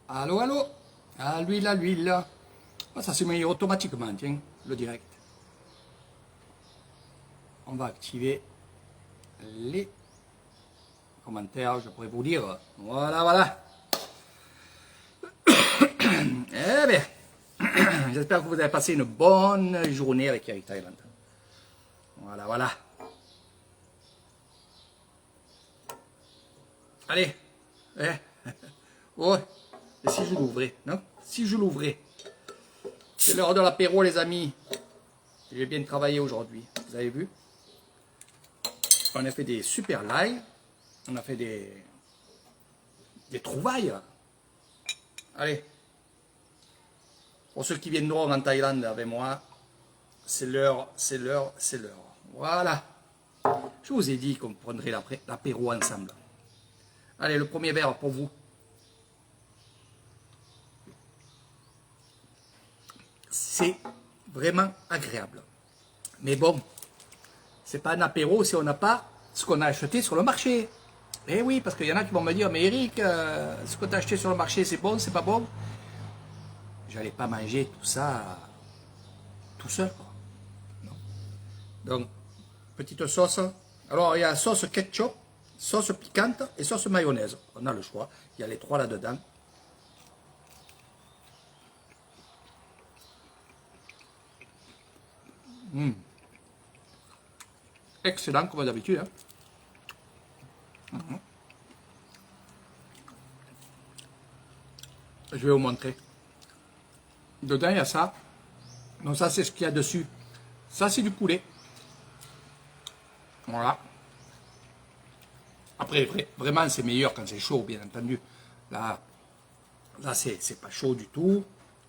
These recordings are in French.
Allô, allô? À l'huile, à l'huile. Ah, ça s'est mis automatiquement, tiens, le direct. On va activer les commentaires, je pourrais vous dire. Voilà, voilà. Eh bien, j'espère que vous avez passé une bonne journée avec Eric Thailand. Voilà, voilà. Allez. Eh. Oh. Et si je l'ouvrais, non? Si je l'ouvrais. C'est l'heure de l'apéro, les amis. J'ai bien travaillé aujourd'hui. Vous avez vu? On a fait des super lives. On a fait des trouvailles. Allez. Pour ceux qui viendront en Thaïlande avec moi, c'est l'heure, c'est l'heure, c'est l'heure. Voilà. Je vous ai dit qu'on prendrait l'apéro ensemble. Allez, le premier verre pour vous. C'est vraiment agréable. Mais bon, c'est pas un apéro si on n'a pas ce qu'on a acheté sur le marché. Eh oui, parce qu'il y en a qui vont me dire, mais Eric, ce que tu as acheté sur le marché, c'est bon, c'est pas bon. J'allais pas manger tout ça tout seul, quoi. Non. Donc, petite sauce. Alors, il y a sauce ketchup, sauce piquante et sauce mayonnaise. On a le choix. Il y a les trois là-dedans. Excellent, comme d'habitude. Hein. Je vais vous montrer. Dedans, il y a ça. Donc ça, c'est ce qu'il y a dessus. Ça, c'est du poulet. Voilà. Après, vraiment, c'est meilleur quand c'est chaud, bien entendu. Là c'est pas chaud du tout.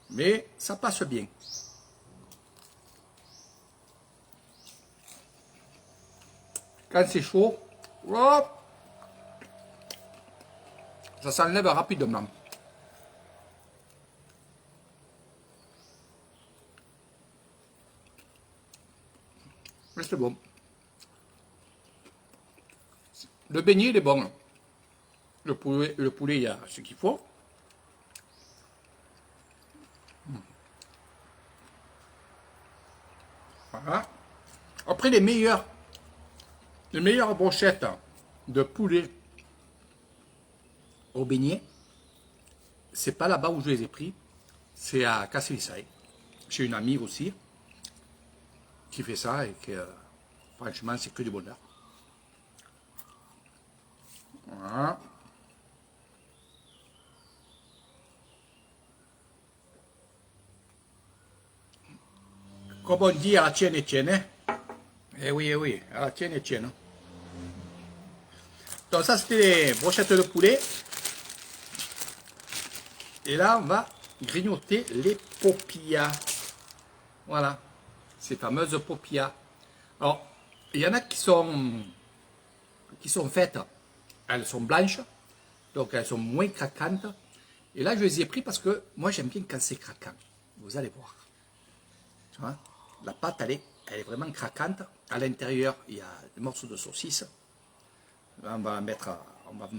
Mais ça passe bien. Quand c'est chaud, hop, ça s'enlève rapidement. Mais c'est bon. Le beignet, il est bon. Le poulet, il y a ce qu'il faut. Voilà. Après, les meilleures brochettes de poulet au beignet, c'est pas là-bas où je les ai pris, c'est à Kassilissaï, chez une amie aussi, qui fait ça et que franchement, c'est que du bonheur. Voilà. Comme on dit, à la tienne et tienne. Hein? Eh oui, à la tienne et tienne. Donc ça, c'était les brochettes de poulet. Et là, on va grignoter les popillas. Voilà, ces fameuses popillas. Alors, il y en a qui sont faites, elles sont blanches, donc elles sont moins craquantes. Et là, je les ai pris parce que moi, j'aime bien quand c'est craquant. Vous allez voir. Tu vois, la pâte, elle est vraiment craquante. À l'intérieur, il y a des morceaux de saucisse. Là, on va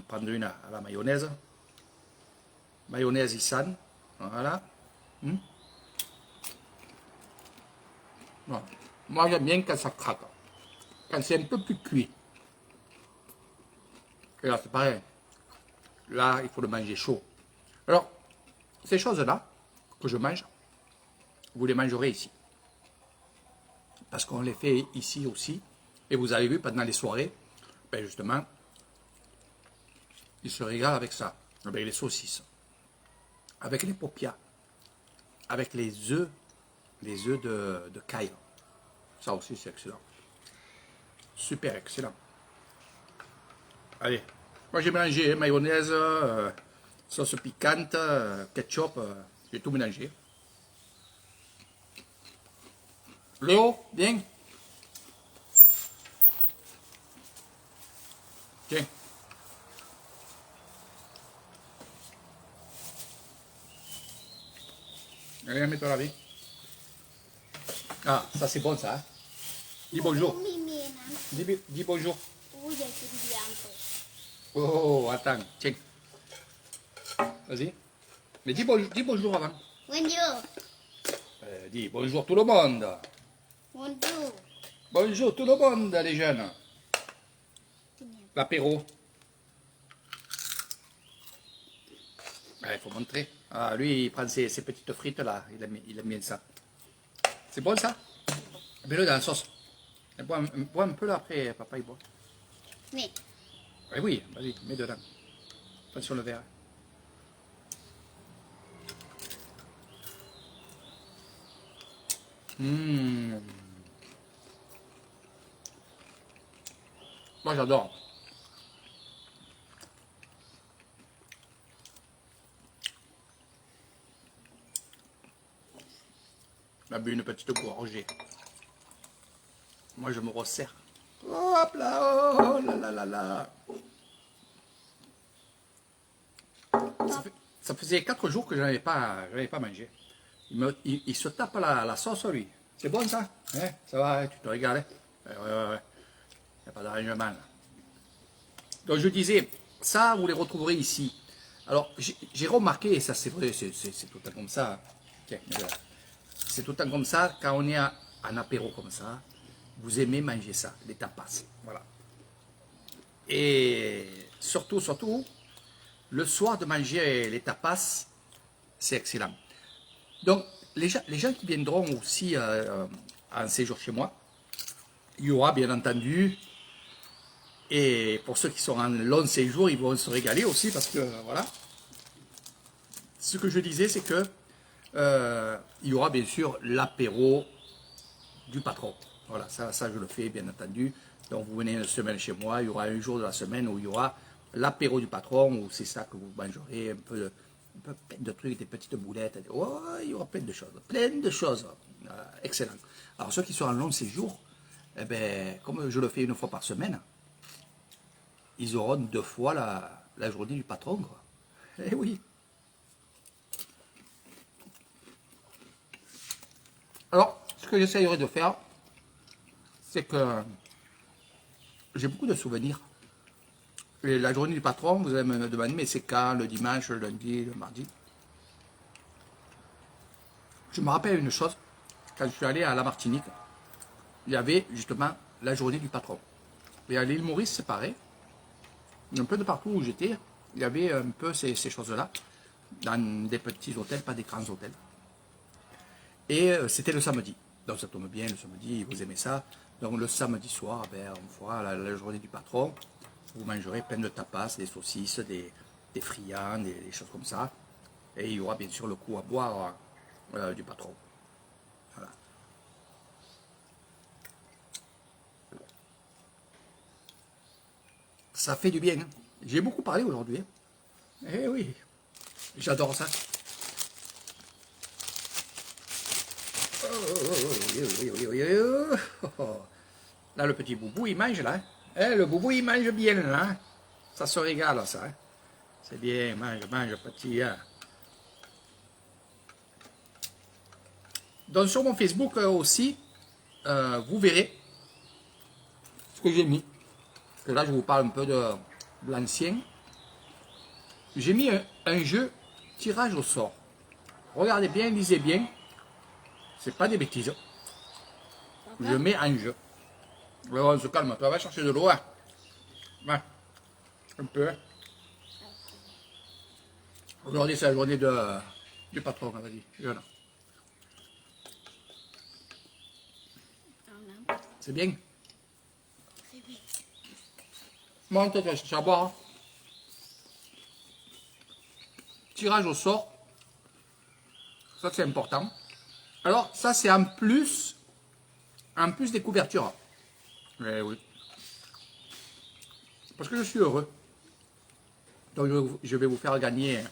prendre une à la mayonnaise. Mayonnaise Issan. Voilà. Voilà. Moi, j'aime bien quand ça craque. Quand c'est un peu plus cuit. Et là, c'est pareil. Là, il faut le manger chaud. Alors, ces choses-là que je mange, vous les mangerez ici. Parce qu'on les fait ici aussi. Et vous avez vu, pendant les soirées, ben justement, ils se régalent avec ça. Avec les saucisses. Avec les paupières. Avec les œufs de caille. Ça aussi, c'est excellent. Super excellent. Allez, moi j'ai mélangé mayonnaise, sauce piquante, ketchup, j'ai tout mélangé. Léo, viens. Tiens. Allez, mets-toi la vie. Ah, ça c'est bon ça. Hein? Dis bonjour. Dis bonjour. Oh, attends, tiens. Vas-y. Mais dis bonjour avant. Bonjour. Dis bonjour tout le monde. Bonjour. Bonjour tout le monde, les jeunes. L'apéro. Il faut montrer. Ah, lui, il prend ses petites frites là. Il aime bien ça. C'est bon ça? Mets-le dans la sauce. Bois un peu là après, papa il boit. Mais, Eh oui, vas-y, mets dedans. Attention le verre. Moi j'adore. On a bu une petite gorgée. Moi je me resserre. Hop là, oh là là là là. Ça faisait 4 jours que je n'avais pas mangé. Il se tape la sauce lui. C'est bon ça? Hein? Ça va, hein, tu te régales? Ouais. Il n'y a pas d'arrangement là. Donc je disais, ça vous les retrouverez ici. Alors j'ai remarqué, et ça c'est vrai, c'est tout le temps comme ça. Tiens, c'est tout le temps comme ça, quand on est en apéro comme ça, vous aimez manger ça, les tapas. Voilà. Et surtout, le soir de manger les tapas, c'est excellent. Donc, les gens qui viendront aussi en séjour chez moi, il y aura bien entendu, et pour ceux qui sont en long séjour, ils vont se régaler aussi parce que, voilà. Ce que je disais, c'est que il y aura bien sûr l'apéro du patron. Voilà, ça je le fais bien entendu. Donc vous venez une semaine chez moi, il y aura un jour de la semaine où il y aura l'apéro du patron, où c'est ça que vous mangerez, un peu plein de trucs, des petites boulettes. Oh, il y aura plein de choses. Excellent. Alors ceux qui sont en long séjour, eh ben, comme je le fais une fois par semaine, ils auront 2 fois la journée du patron, quoi. Eh oui. Alors, ce que j'essayerai de faire, c'est que j'ai beaucoup de souvenirs. Et la journée du patron, vous allez me demander, mais c'est quand? Le dimanche, le lundi, le mardi? Je me rappelle une chose, quand je suis allé à la Martinique, il y avait justement la journée du patron. Et à l'île Maurice, c'est pareil. Un peu de partout où j'étais, il y avait un peu ces choses-là, dans des petits hôtels, pas des grands hôtels. Et c'était le samedi. Donc ça tombe bien, le samedi, vous aimez ça. Donc le samedi soir, ben, on fera la journée du patron. Vous mangerez plein de tapas, des saucisses, des friands, des choses comme ça. Et il y aura bien sûr le coup à boire du patron. Voilà. Ça fait du bien. Hein. J'ai beaucoup parlé aujourd'hui. Hein. Eh oui, j'adore ça. Là, le petit boubou, il mange, là. Hein, le boubou, il mange bien, là. Ça se régale, ça. Hein. C'est bien, mange, petit. Hein. Donc, sur mon Facebook aussi, vous verrez ce que j'ai mis. Parce que là, je vous parle un peu de l'ancien. J'ai mis un jeu tirage au sort. Regardez bien, lisez bien. C'est pas des bêtises. Je mets un jeu. Alors, on se calme, tu vas chercher de l'eau. Hein. Ouais. Un peu. Aujourd'hui, c'est la journée du patron, vas-y. C'est bien. c'est bien. Monte, tu vas chercher à boire. Hein. Tirage au sort. Ça, c'est important. Alors, ça, c'est en plus des couvertures. Eh oui. Parce que je suis heureux. Donc, je vais vous faire gagner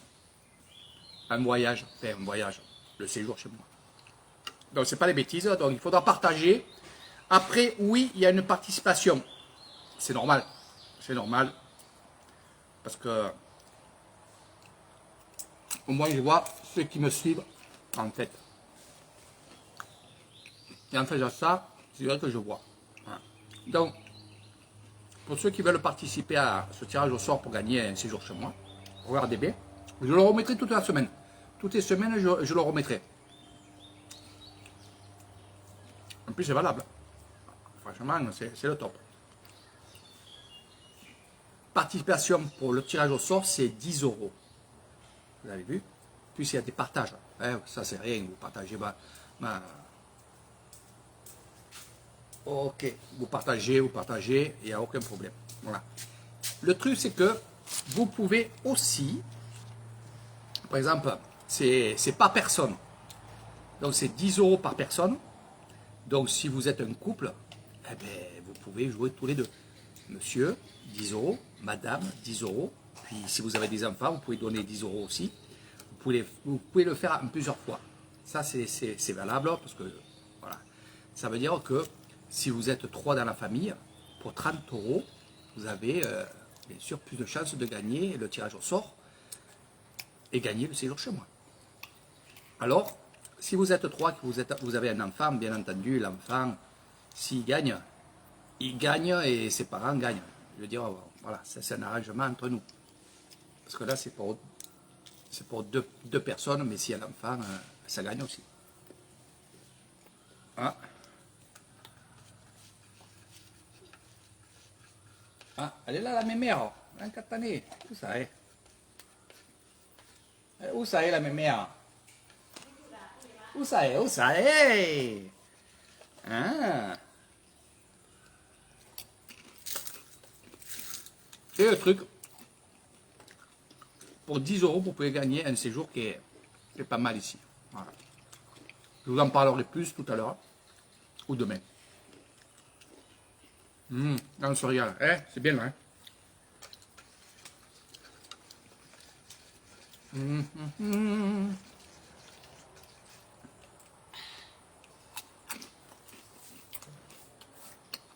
un voyage, le séjour chez moi. Donc, c'est pas des bêtises. Donc, il faudra partager. Après, oui, il y a une participation. C'est normal. C'est normal. Parce que, au moins, je vois ceux qui me suivent en tête. Et en faisant ça, c'est vrai que je vois. Voilà. Donc, pour ceux qui veulent participer à ce tirage au sort pour gagner un séjour chez moi, regardez bien. Je le remettrai toute la semaine. toutes les semaines, je le remettrai. En plus, c'est valable. Franchement, c'est le top. Participation pour le tirage au sort, c'est 10 euros. Vous avez vu? Puis il y a des partages. Hein, ça, c'est rien. Vous partagez. Ok. Vous partagez, il n'y a aucun problème. Voilà. Le truc, c'est que vous pouvez aussi, par exemple, c'est par personne. Donc, c'est 10 euros par personne. Donc, si vous êtes un couple, eh ben, vous pouvez jouer tous les deux. Monsieur, 10 euros. Madame, 10 euros. Puis, si vous avez des enfants, vous pouvez donner 10 euros aussi. Vous pouvez le faire en plusieurs fois. Ça, c'est valable parce que, voilà. Ça veut dire que si vous êtes 3 dans la famille, pour 30 euros, vous avez, bien sûr, plus de chances de gagner le tirage au sort et gagner le séjour chez moi. Alors, si vous êtes 3, que vous avez un enfant, bien entendu, l'enfant, s'il gagne, il gagne et ses parents gagnent. Je veux dire, voilà, c'est un arrangement entre nous. Parce que là, c'est pour deux personnes, mais s'il y a l'enfant, ça gagne aussi. Ah. Ah, elle est là, la mémère. 24 années. Où ça est? Où ça est, la mémère? Où ça est? Où ça est? Ah. Et le truc, pour 10 euros, vous pouvez gagner un séjour qui est pas mal ici. Voilà. Je vous en parlerai plus tout à l'heure ou demain. On se régale. C'est bien là.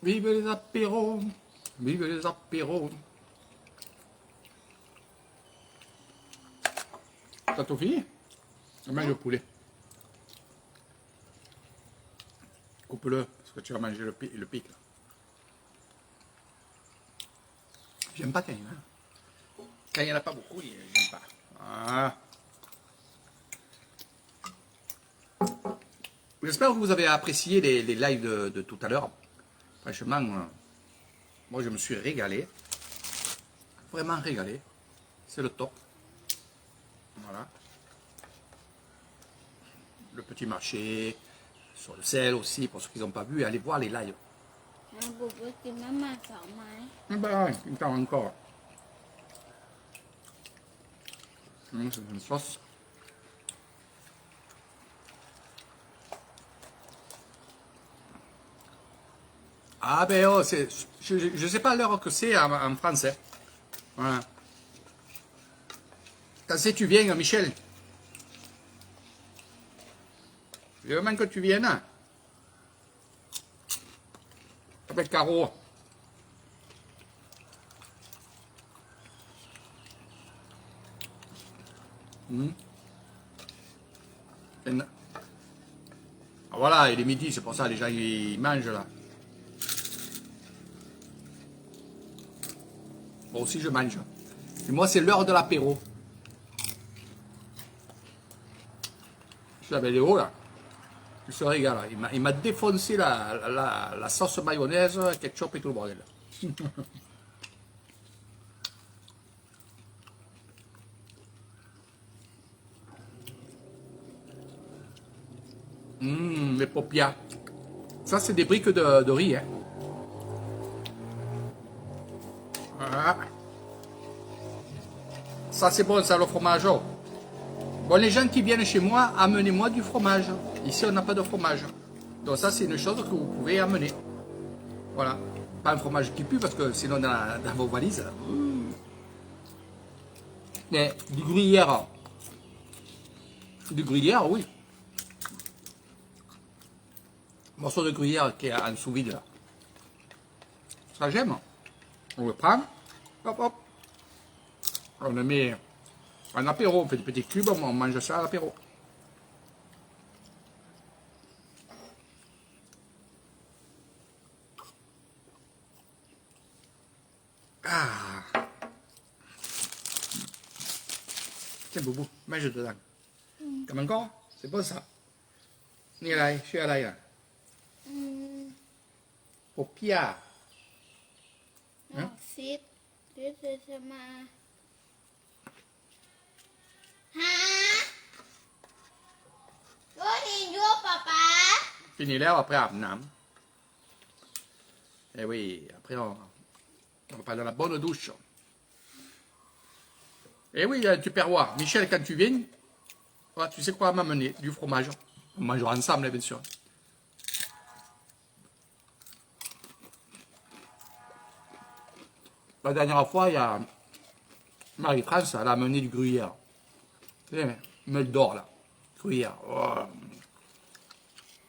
Vive les apéros. Vive les apéros. T'as tout fini? Je mange le poulet. Coupe-le, parce que tu vas manger le pic. Là. J'aime pas quand il y en a. Quand il n'y en a pas beaucoup, j'aime pas. Ah. J'espère que vous avez apprécié les lives de tout à l'heure. Franchement, moi je me suis régalé. Vraiment régalé. C'est le top. Voilà. Le petit marché, sur le sel aussi, pour ceux qui n'ont pas vu, allez voir les lives. Ben, il t'en encore. C'est une sauce. Ah ben oh, je sais pas l'heure que c'est en français. Voilà. Quand c'est tu viens, Michel? Je veux même que tu viennes. Hein? Avec Caro. Ah, voilà, il est midi, c'est pour ça les gens ils mangent là. Moi aussi je mange. Et moi c'est l'heure de l'apéro. Je l'avais Léo là. Il se régale. Il m'a défoncé la sauce mayonnaise, ketchup et tout le bordel. Les paupières. Ça, c'est des briques de riz. Hein. Voilà. Ça, c'est bon, ça, le fromage. Oh. Bon, les gens qui viennent chez moi, amenez-moi du fromage. Ici, on n'a pas de fromage. Donc ça, c'est une chose que vous pouvez amener. Voilà. Pas un fromage qui pue, parce que sinon, dans vos valises... Mais du gruyère. Du gruyère, oui. Morceau de gruyère qui est en sous-vide là. Ça j'aime. On le prend. Hop hop. On le met en apéro. On fait des petits cubes. On mange ça à l'apéro. Ah. Tiens Boubou, mange dedans. Comme encore? C'est pas ça. นี่อะไรชื่ออะไรอ่ะ อืม โปเปีย no sit this is my ฮะโยนินยัวป๊าป๊า Fini là après Amnam. Eh oui, après on va parler de la bonne douche. Eh oui, tu peux voir. Michel, quand tu viens, voilà, tu sais quoi m'amener? Du fromage. On mangera ensemble, bien sûr. La dernière fois, il y a Marie-France, elle a amené du gruyère. Tu sais, meule d'or, là. Gruyère. Oh.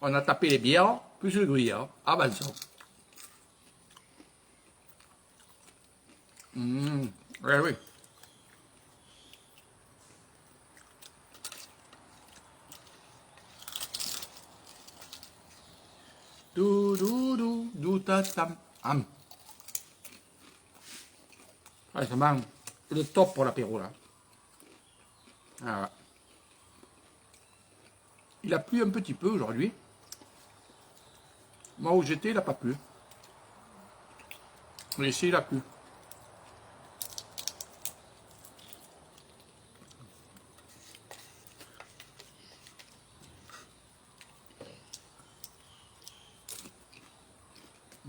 On a tapé les bières, plus le gruyère. Ah ben ça. Oui, oui. Ta tam. Ouais, c'est vraiment le top pour l'apéro là. Ah, ouais. Il a plu un petit peu aujourd'hui. Moi où j'étais, il n'a pas plu. Mais ici, il a plu.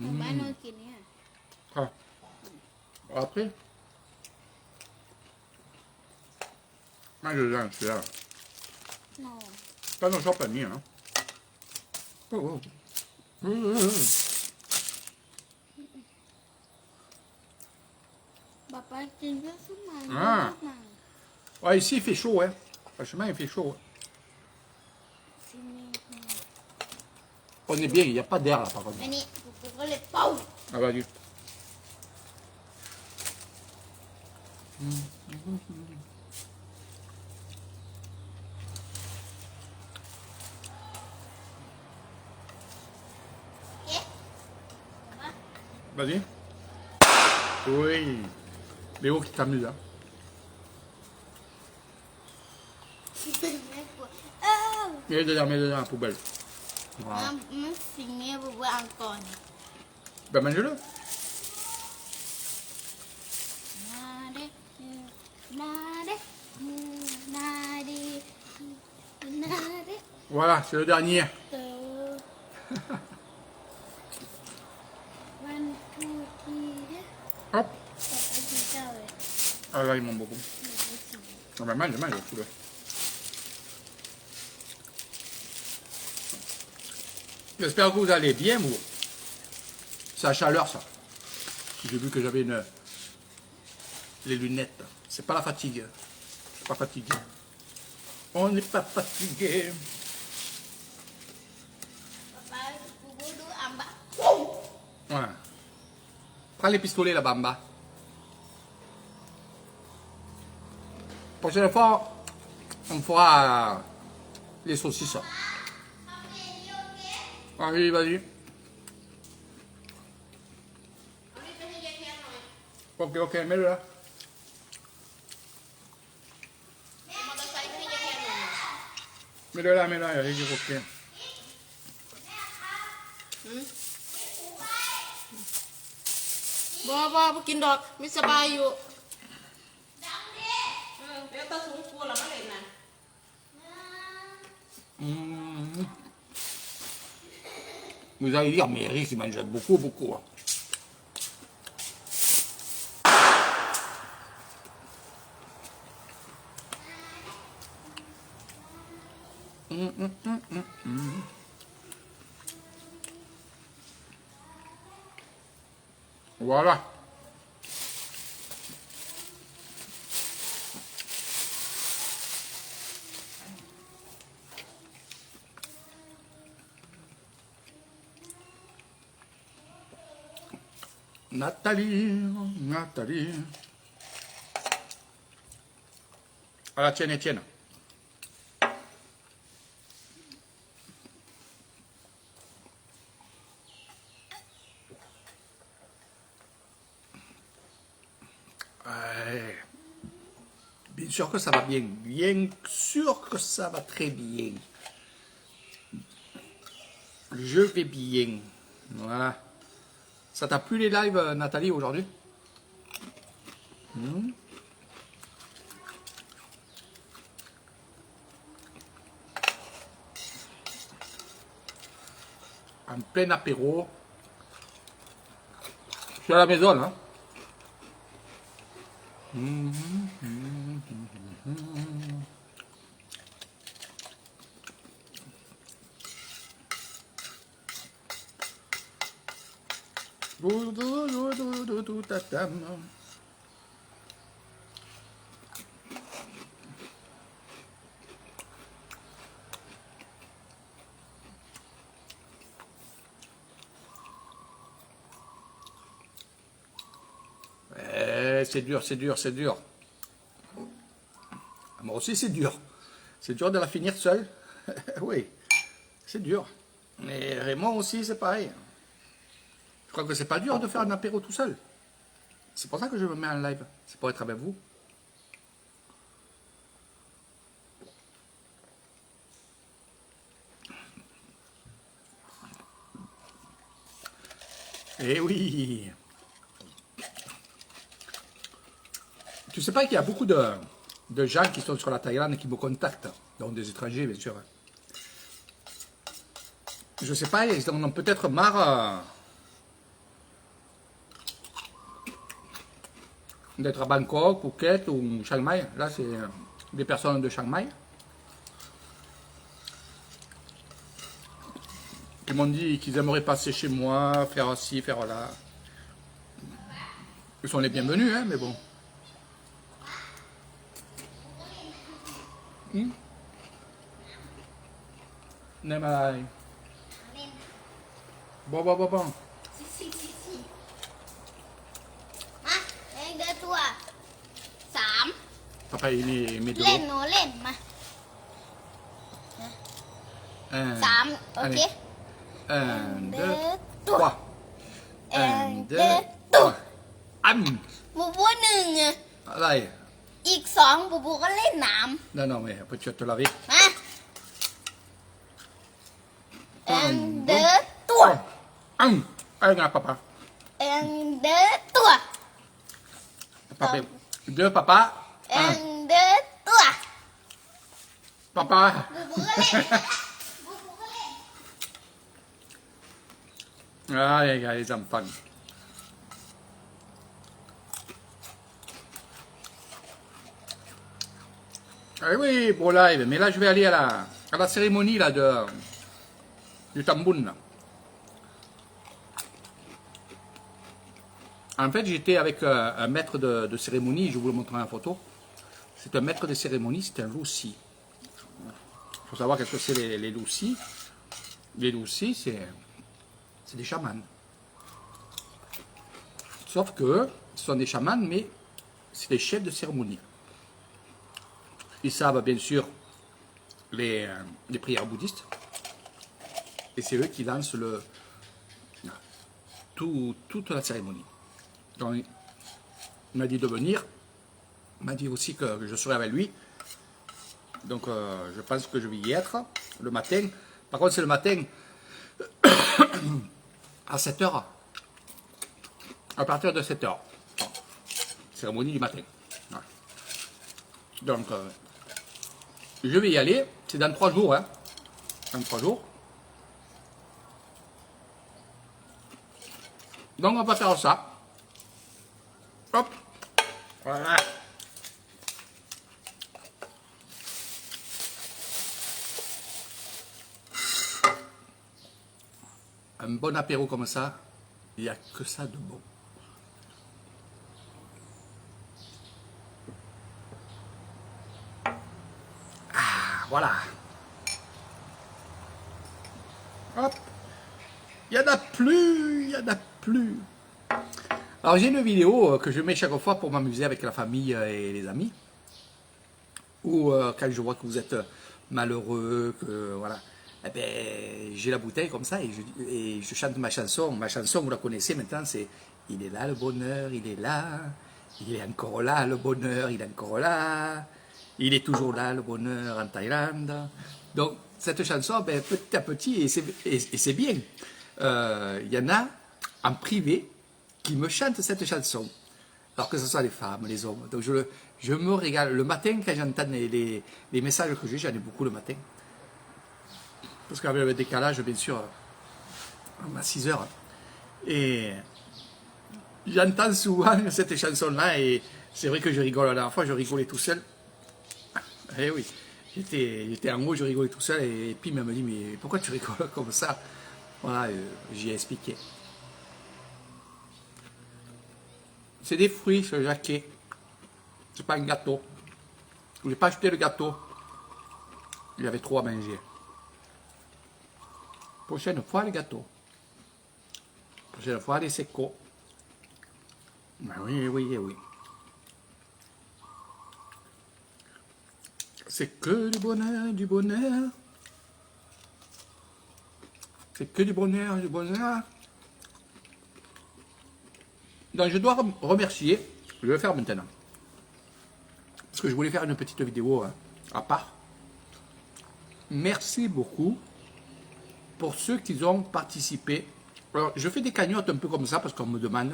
Mama no กินเนี่ย Ah. Après, mange dedans, celui-là. no Pas dans le champagne, hein. Oh, oh. Papa กินเยอะสุดมา Ah. Ouais, ici, il fait chaud, hein. Franchement, il fait chaud. On est bien, il n'y a pas d'air là, par contre. อันนี้กูก็เลยเป่า Ah, vas-y. Vas-y. Oui. Léo qui t'amuse, hein. ไม่กลัวเออ Mets dedans la poubelle. มั Voilà. นสิ่งนี้บอกว่าอังกอร์ Ben, mange-le. นาเดนาเดนาดีนาเด Voilà, c'est le dernier. เตอวันทูทีเด Hop. แต่ไอ้ที่เจ้าเลย Ah, là, il manque beaucoup. Ah, ben, mange, fous-le. J'espère que vous allez bien, vous. C'est la chaleur, ça. J'ai vu que j'avais les lunettes. C'est pas la fatigue. Je suis pas fatigué. On n'est pas fatigué. ป๊ากูดูอัมบะ Voilà. Prends les pistolets, la bamba. Prochaine fois, on fera les saucisses. Allez, vas-y. Ok, ok, mets-le là. มอเตอร์ไซค์ไม่ได้แค่หนึ่ง Mets-le là, allez, ok. บ่กินดอกมิสบายอยู่เดี๋ยวตาสูงกลัวหรอมาเล่นนะ Vous allez dire, mais Eric, il mange beaucoup, beaucoup. Hein. Voilà. Nathalie. À la tienne, Étienne. Bien sûr que ça va bien. Bien sûr que ça va très bien. Je vais bien. Voilà. Ça t'a plu les lives, Nathalie, aujourd'hui? En plein apéro. Je suis à la maison, hein. C'est dur, c'est dur, c'est dur. Moi aussi, c'est dur. C'est dur de la finir seul. Oui, c'est dur. Mais Raymond aussi, c'est pareil. Je crois que c'est pas dur de faire un apéro tout seul. C'est pour ça que je me mets en live. C'est pour être avec vous. Eh oui. Tu sais pas qu'il y a beaucoup de gens qui sont sur la Thaïlande et qui me contactent, donc des étrangers bien sûr. Je sais pas, ils en ont peut-être marre d'être à Bangkok, Phuket ou Chiang Mai. Là, c'est des personnes de Chiang Mai qui m'ont dit qu'ils aimeraient passer chez moi, faire ci, faire là. Ils sont les bienvenus, hein, mais bon. Nemอะไรบ่ มาเล่นเดินตัวสาม Papa ini เล่นหนูเล่นมา สามโอเค Un, deux, Deux, trois. Un, Un, deux, deux, trois.บูบูหนึ่ง อะไร อีกสองบูบูก็เล่นน้ Non, non, mais après tu vas te laver. ำมาเอ็นเดอตัว Un à papa. เอ็นเดอตัว Papa. Deux, papa. เอ็น Un. เดอตัว Papa. บูบูก็เล่นบูบูก็เล่น Aïe, aïe, les enfants. Ah oui, beau live. Mais là, je vais aller à la cérémonie là, du tamboun. Là. En fait, j'étais avec un maître de cérémonie, je vous le montrerai en photo. C'est un maître de cérémonie, c'est un loussi. Il faut savoir qu'est-ce que c'est les loussis. Les loussis, c'est des chamans. Sauf que ce sont des chamans, mais c'est des chefs de cérémonie. Ils savent bien sûr les prières bouddhistes. Et c'est eux qui lancent toute la cérémonie. Donc, il m'a dit de venir. Il m'a dit aussi que je serai avec lui. Donc, je pense que je vais y être le matin. Par contre, c'est le matin à 7 h. À partir de 7 h. Cérémonie du matin. Voilà. Donc, je vais y aller. C'est dans 3 jours. Hein. Dans 3 jours. Donc, on va faire ça. Hop. Voilà. Un bon apéro comme ça, il n'y a que ça de bon. Ah, voilà. Hop. Il n'y en a plus, il n'y en a plus. Alors j'ai une vidéo que je mets chaque fois pour m'amuser avec la famille et les amis. Ou quand je vois que vous êtes malheureux, que voilà. Eh ben, j'ai la bouteille comme ça et je chante ma chanson. Ma chanson, vous la connaissez maintenant, c'est « Il est là le bonheur, il est là, il est encore là le bonheur, il est encore là. Il est toujours là, le bonheur en Thaïlande. Donc, cette chanson, ben, petit à petit, et c'est bien. Il y en a en privé qui me chantent cette chanson. Alors que ce soit les femmes, les hommes. Donc, je me régale. Le matin, quand j'entends les messages que j'ai, j'en ai beaucoup le matin. Parce qu'avec le décalage, bien sûr, on a 6 heures. Et j'entends souvent cette chanson-là et c'est vrai que je rigole. La dernière fois, je rigolais tout seul. Eh oui, j'étais en haut, je rigolais tout seul et puis elle me dit, mais pourquoi tu rigoles comme ça? Voilà, j'y ai expliqué. C'est des fruits, ce jaquet. C'est pas un gâteau. Je n'ai pas acheté le gâteau. Il y avait trop à manger. Prochaine fois, le gâteau. Prochaine fois, les secos. Ben oui, oui, oui. C'est que du bonheur, du bonheur. C'est que du bonheur, du bonheur. Donc je dois remercier, je vais le faire maintenant. Parce que je voulais faire une petite vidéo à part. Merci beaucoup pour ceux qui ont participé. Alors, je fais des cagnottes un peu comme ça parce qu'on me demande.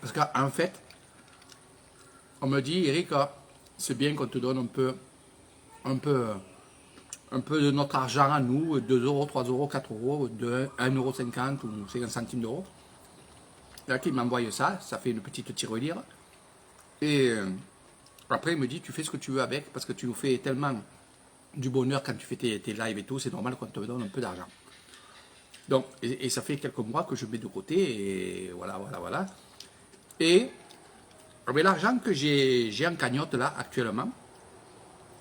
Parce qu'en fait, on me dit, Eric, c'est bien qu'on te donne un peu de notre argent à nous, 2 euros, 3 euros, 4 euros, 1,50 € ou 50 centimes d'euros. Là, qui m'envoie ça, ça fait une petite tirelire. Et après, il me dit, tu fais ce que tu veux avec, parce que tu nous fais tellement du bonheur quand tu fais tes lives et tout, c'est normal qu'on te donne un peu d'argent. Donc, et ça fait quelques mois que je mets de côté, et voilà, voilà, voilà. Et avec l'argent que j'ai en cagnotte là, actuellement,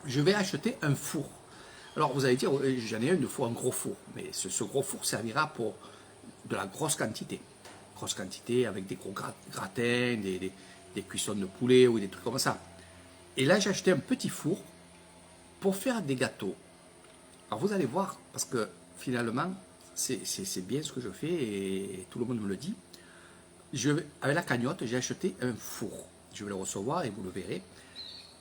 je vais acheter un four. Alors, vous allez dire, j'en ai un gros four, mais ce gros four servira pour de la grosse quantité. Grosse quantité avec des gros gratins, des cuissons de poulet ou des trucs comme ça. Et là, j'ai acheté un petit four pour faire des gâteaux. Alors, vous allez voir, parce que finalement, c'est bien ce que je fais et tout le monde me le dit. Avec la cagnotte, j'ai acheté un four. Je vais le recevoir et vous le verrez.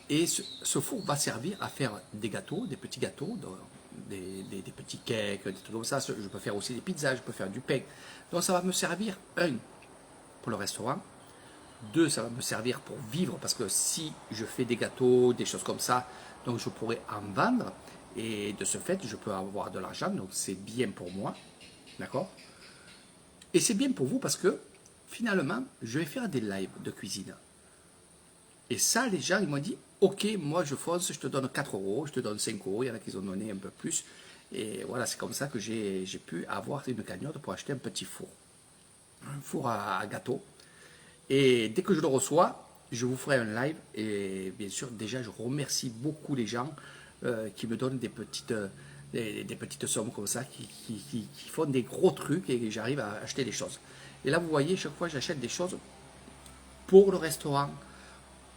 Et ce four va servir à faire des gâteaux, des petits gâteaux, des petits cakes, des trucs comme ça. Je peux faire aussi des pizzas, je peux faire du pain. Donc ça va me servir, pour le restaurant. 2, ça va me servir pour vivre, parce que si je fais des gâteaux, des choses comme ça, donc je pourrais en vendre. Et de ce fait, je peux avoir de l'argent, donc c'est bien pour moi. D'accord? Et c'est bien pour vous parce que finalement, je vais faire des lives de cuisine. Et ça, les gens, ils m'ont dit, ok, moi je fonce, je te donne 4 euros, je te donne 5 euros, il y en a qui ont donné un peu plus. Et voilà, c'est comme ça que j'ai pu avoir une cagnotte pour acheter un petit four. Un four à gâteau. Et dès que je le reçois, je vous ferai un live. Et bien sûr, déjà, je remercie beaucoup les gens qui me donnent des petites sommes comme ça, qui font des gros trucs et j'arrive à acheter des choses. Et là, vous voyez, chaque fois, j'achète des choses pour le restaurant,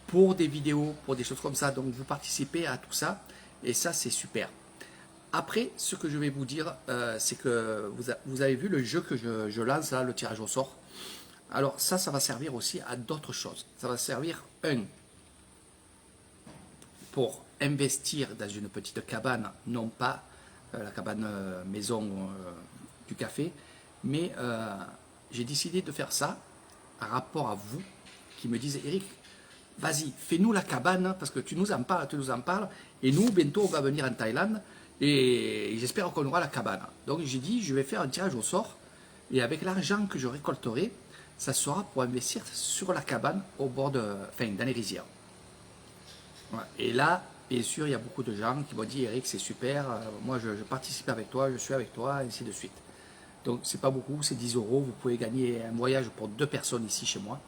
pour des vidéos, pour des choses comme ça. Donc, vous participez à tout ça et ça, c'est super. Après, ce que je vais vous dire, c'est que vous avez vu le jeu que je lance là, le tirage au sort. Alors ça va servir aussi à d'autres choses. Ça va servir, pour investir dans une petite cabane, non pas la cabane maison du café, mais j'ai décidé de faire ça par rapport à vous qui me disent, Eric, vas-y, fais-nous la cabane, parce que tu nous en parles, et nous, bientôt, on va venir en Thaïlande, et j'espère qu'on aura la cabane. Donc j'ai dit, je vais faire un tirage au sort, et avec l'argent que je récolterai, ça sera pour investir sur la cabane au bord dans les rizières. Voilà. Et là, bien sûr, il y a beaucoup de gens qui m'ont dit, Eric, c'est super, moi je participe avec toi, je suis avec toi, et ainsi de suite. Donc c'est pas beaucoup, c'est 10 euros, vous pouvez gagner un voyage pour 2 personnes ici chez moi.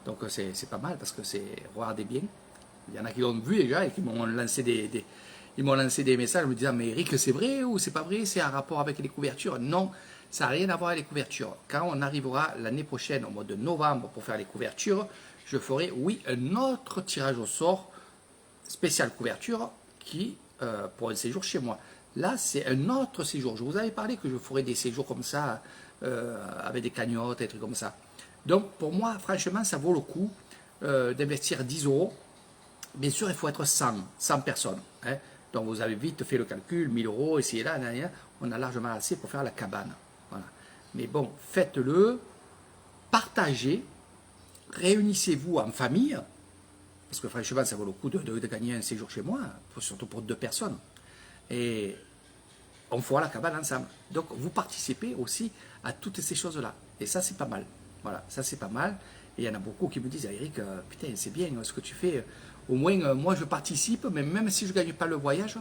Donc c'est pas mal parce que regardez bien. Il y en a qui l'ont vu déjà et qui m'ont lancé des messages me disant, mais Eric, c'est vrai ou c'est pas vrai, c'est un rapport avec les couvertures? Non, ça n'a rien à voir avec les couvertures. Quand on arrivera l'année prochaine, au mois de novembre, pour faire les couvertures, je ferai, oui, un autre tirage au sort spécial couverture pour un séjour chez moi. Là, c'est un autre séjour. Je vous avais parlé que je ferais des séjours comme ça, avec des cagnottes, des trucs comme ça. Donc, pour moi, franchement, ça vaut le coup d'investir 10 euros Bien sûr, il faut être 100 personnes. Hein. Donc vous avez vite fait le calcul, 1000 euros, ici et là, on a largement assez pour faire la cabane. Voilà. Mais bon, faites-le, partagez, réunissez-vous en famille, parce que franchement, ça vaut le coup de gagner un séjour chez moi, surtout pour 2 personnes. Et on fera la cabane ensemble. Donc vous participez aussi à toutes ces choses-là. Et ça, c'est pas mal. Voilà, ça c'est pas mal. Et il y en a beaucoup qui me disent, ah, Eric, putain, c'est bien ce que tu fais. Au moins, moi, je participe, mais même si je ne gagne pas le voyage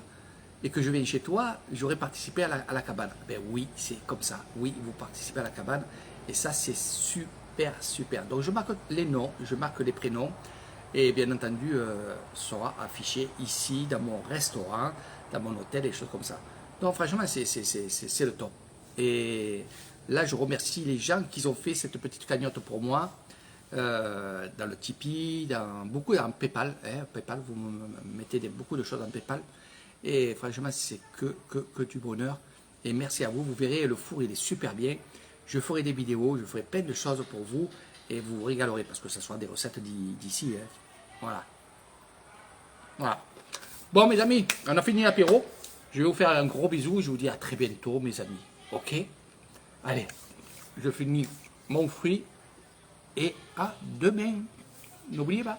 et que je viens chez toi, j'aurais participé à la cabane. Ben oui, c'est comme ça. Oui, vous participez à la cabane. Et ça, c'est super, super. Donc, je marque les noms, je marque les prénoms. Et bien entendu, sera affiché ici, dans mon restaurant, dans mon hôtel, et des choses comme ça. Donc, franchement, c'est le top. Et là, je remercie les gens qui ont fait cette petite cagnotte pour moi. Dans le Tipeee, beaucoup en PayPal. Hein, PayPal, vous me mettez beaucoup de choses en PayPal. Et franchement, c'est que du bonheur. Et merci à vous. Vous verrez, le four, il est super bien. Je ferai des vidéos, je ferai plein de choses pour vous. Et vous vous régalerez parce que ce sera des recettes d'ici. Hein. Voilà. Voilà. Bon, mes amis, on a fini l'apéro. Je vais vous faire un gros bisou. Je vous dis à très bientôt, mes amis. Ok? Allez, je finis mon fruit. Et à demain. N'oubliez pas.